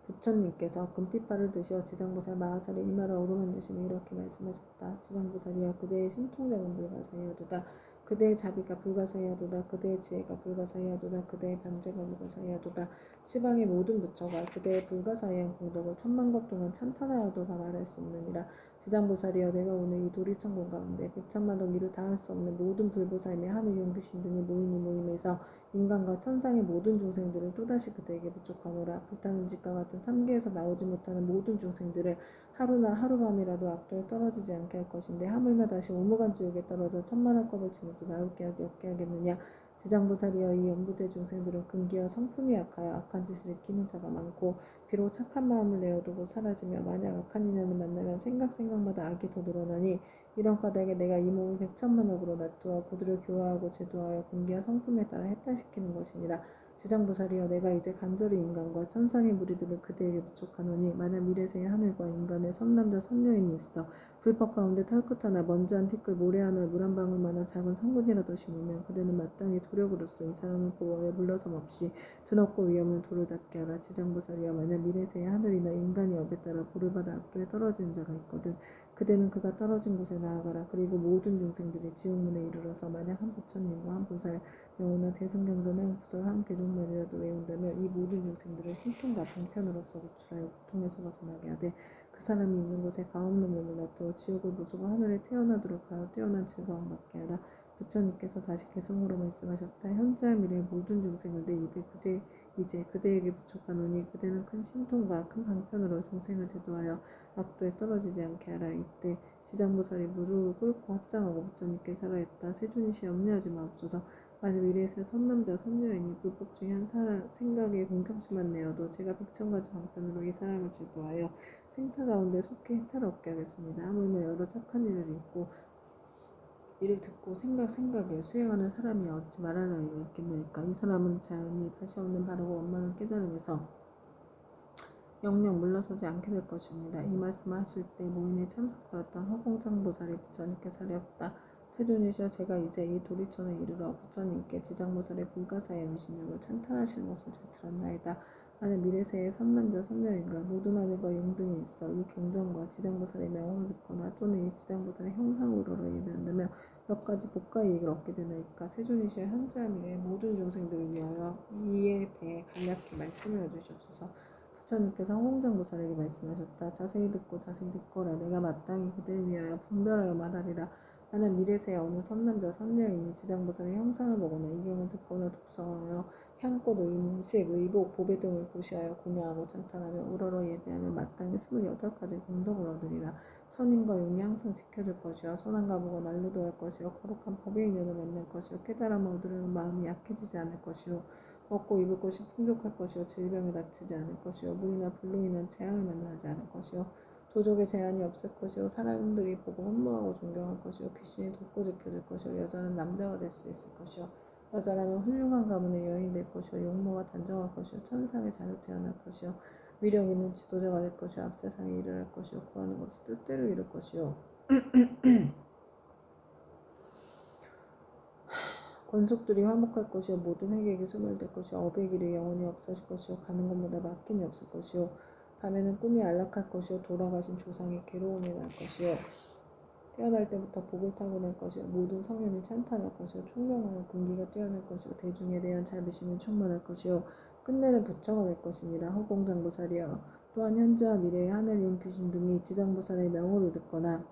부처님께서 금빛발을 드시어 지장보살 마하살의 이마를 어루만드시며 이렇게 말씀하셨다. 지장보살이여 그대의 신통력은 불가사의하도다. 그대의 자비가 불가사의하도다. 그대의 지혜가 불가사의하도다. 그대의 반제가 불가사의하도다. 시방의 모든 부처가 그대의 불가사의한 공덕을 천만겁 동안 찬탄하여도 다 말할 수 없느니라. 지장보살이여 내가 오늘 이 도리천공 가운데 백천만동 이루 다할 수 없는 모든 불보살 및 하늘 용귀신 등이 모이니 모임에서 인간과 천상의 모든 중생들을 또다시 그대에게 부족하노라. 불타는 집과 같은 삼계에서 나오지 못하는 모든 중생들을 하루나 하루밤이라도 악도에 떨어지지 않게 할 것인데 하물며 다시 오무간 지옥에 떨어져 천만한 컵을 치면서 나올게 하게 없게 하겠느냐. 지장보살이여 이 연부제 중생들은 근기와 성품이 악하여 악한 짓을 익히는 자가 많고 비록 착한 마음을 내어두고 사라지며 만약 악한 인연을 만나면 생각마다 악이 더 늘어나니 이런 까닭에 내가 이 몸을 백천만억으로 놔두어 그들을 교화하고 제도하여 근기와 성품에 따라 해탈시키는 것이니라. 지장보살이여 내가 이제 간절히 인간과 천상의 무리들을 그대에게 부족하노니 만약 미래세의 하늘과 인간의 선남자 선녀인이 있어 불법 가운데 털끝 하나 먼지 한 티끌 모래 하나 물 한 방울만한 작은 성분이라도 심으면 그대는 마땅히 도력으로서 이 사람을 보호하여 물러섬 없이 드높고 위험한 돌을 닿게 하라. 지장보살이여 만약 미래세의 하늘이나 인간이 업에 따라 보를 받아 악도에 떨어지는 자가 있거든 그대는 그가 떨어진 곳에 나아가라. 그리고 모든 중생들이 지옥문에 이르러서 만약 한 부처님과 한 보살 명호나 대승경전의 구절 한 개종만이라도 외운다면 이 모든 중생들을 신통과 방편으로서 구출하여 고통에서 벗어나게 하되 그 사람이 있는 곳에 가없는 몸을 놔두어 지옥을 부수고 하늘에 태어나도록 하여 뛰어난 즐거움 받게 하라. 부처님께서 다시 개성으로 말씀하셨다. 현재와 미래의 모든 중생을 내 이제 그대에게 부족하노니 그대는 큰 신통과 큰 방편으로 중생을 제도하여 악도에 떨어지지 않게 하라. 이때 지장보살이 무릎을 꿇고 합장하고 부처님께 살아있다. 세존이시 염려하지 마옵소서. 만일 미래에서 선남자 선녀이니 불법 중에 한 사람 생각에 공경심만 내어도 제가 백천가지 방편으로 이 사람을 제도하여 생사 가운데 속히 해탈을 얻게 하겠습니다. 하물며 여러 착한 일을 읽고 이를 듣고 생각에 수행하는 사람이 어찌 말할 나위가 있겠나이까. 이 사람은 자연히 다시 없는 바르고 원만한 깨달음에서 영영 물러서지 않게 될 것입니다. 이 말씀을 하실 때 모임에 참석하였던 허공장보살이 부처님께 사례없다. 세존이시여 제가 이제 이 도리천에 이르러 부처님께 지장보살의 불가사의 위신력을 찬탄하시는 것을 잘 들었나이다. 만약 미래세의 선남자 선녀인가 모든 하늘과 용등이 있어 이 경전과 지장보살의 명언을 듣거나 또는 이 지장보살의 형상으로로 예배한다면 몇 가지 복과 이익을 얻게 되나이까. 세존이시여 현재와 미래의 모든 중생들을 위하여 이에 대해 간략히 말씀해 주시옵소서. 부처님께서 홍장보살에게 말씀하셨다. 자세히 듣거라. 내가 마땅히 그들을 위하여 분별하여 말하리라. 만약 미래세에 어느 선남자 선녀인이 지장보살의 형상을 보거나 이경을 듣거나 독서하여 향꽃, 음식, 의복, 보배 등을 보시하여 공양하고 찬탄하며 우러러 예배하며 마땅히 28가지 공덕을 얻으리라. 선인과 용이 항상 지켜줄 것이요 선한가 보고 날로도 할 것이요 거룩한 법의 인연을 만날 것이요 깨달음을 얻으려는 마음이 약해지지 않을 것이요 먹고 입을 것이 풍족할 것이요 질병에 다치지 않을 것이요 물이나 불로 인한 재앙을 만나지 않을 것이요 도적의 제한이 없을 것이요 사람들이 보고 흠모하고 존경할 것이요 귀신이 돕고 지켜줄 것이요 여자는 남자가 될 수 있을 것이요 여자라면 훌륭한 가문의 여인이 될 것이요 용모가 단정할 것이요 천상의 자녀 태어날 것이요 위력 있는 지도자가 될 것이요 앞세상에 일을 할 것이요 구하는 것을 뜻대로 이룰 것이요 권속들이 화목할 것이요 모든 회개에게 소멸될 것이요 업의 길이 영원히 없어질 것이요 가는 곳마다 막힘이 없을 것이요 밤에는 꿈이 안락할 것이요 돌아가신 조상의 괴로움이 날 것이요 태어날 때부터 복을 타고날 것이요 모든 성현이 찬탄할 것이요 총명하여 군기가 뛰어날 것이요 대중에 대한 자비심이 충만할 것이요 끝내는 부처가 될 것이니라. 허공장보살이여 또한 현재와 미래의 하늘용 귀신 등이 지장보살의 명호를 듣거나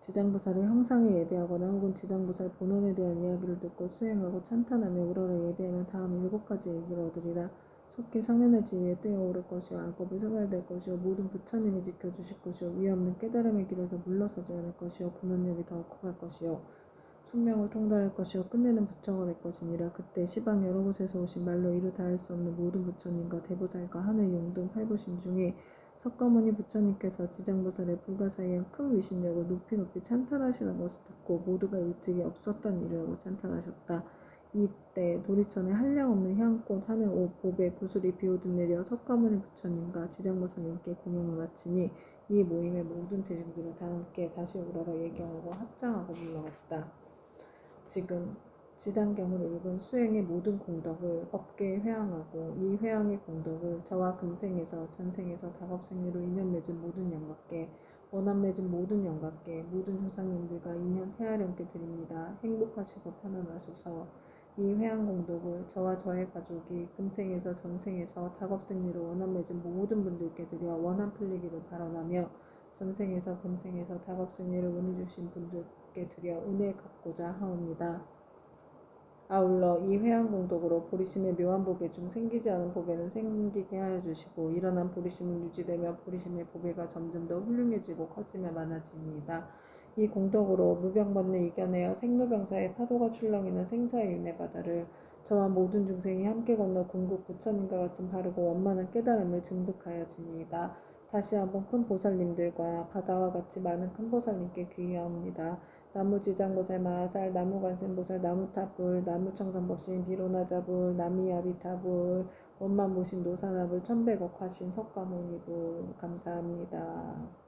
지장보살의 형상에 예배하거나 혹은 지장보살 본원에 대한 이야기를 듣고 수행하고 찬탄하며 우러러 예배하면 다음 7가지 얘기를 얻으리라. 속히 성현의 지위에 뛰어오를 것이요 악업이 소멸될 것이요 모든 부처님이 지켜주실 것이요 위없는 깨달음의 길에서 물러서지 않을 것이요 본원력이 더욱 커갈 것이요 숙명을 통달할 것이요 끝내는 부처가 될 것이니라. 그때 시방 여러 곳에서 오신 말로 이루 다할 수 없는 모든 부처님과 대보살과 하늘용 등 팔부신 중에 석가모니 부처님께서 지장보살의 불가사의한 큰 위신력을 높이 높이 찬탄하시는 것을 듣고 모두가 일찍이 없었던 일이라고 찬탄하셨다. 이때 도리천에 한량없는 향꽃, 하늘, 옷, 보배, 구슬이 비오듯 내려 석가모니 부처님과 지장보살님께 공양을 마치니 이 모임의 모든 대중들은 다 함께 다시 우러러 예경하고 합장하고 물러갔다. 지금 지단경을 읽은 수행의 모든 공덕을 업계에 회항하고 이 회항의 공덕을 저와 금생에서 전생에서 다겁생리로 인연 맺은 모든 영광께 원한 맺은 모든 영광께 모든 조상님들과 인연 태하령께 드립니다. 행복하시고 편안하소서. 이 회항 공덕을 저와 저의 가족이 금생에서 전생에서 다겁생리로 원한 맺은 모든 분들께 드려 원한 풀리기를 바라며 전생에서 금생에서 다겁생리를 은혜 주신 분들께 드려 은혜 갚고자 하옵니다. 아울러 이 회한 공덕으로 보리심의 묘한 보배 중 생기지 않은 보배는 생기게 하여 주시고 일어난 보리심은 유지되며 보리심의 보배가 점점 더 훌륭해지고 커지며 많아집니다. 이 공덕으로 무병번뇌 이겨내어 생로병사의 파도가 출렁이는 생사의 윤회 바다를 저와 모든 중생이 함께 건너 궁극 부처님과 같은 바르고 원만한 깨달음을 증득하여집니다. 다시 한번 큰 보살님들과 바다와 같이 많은 큰 보살님께 귀의하옵니다. 나무지장보살 마하살, 나무관세음보살, 나무탑불, 나무청산법신, 비로나자불, 나미아비타불, 원만무신 노사나불, 천백억 화신 석가모니불 감사합니다.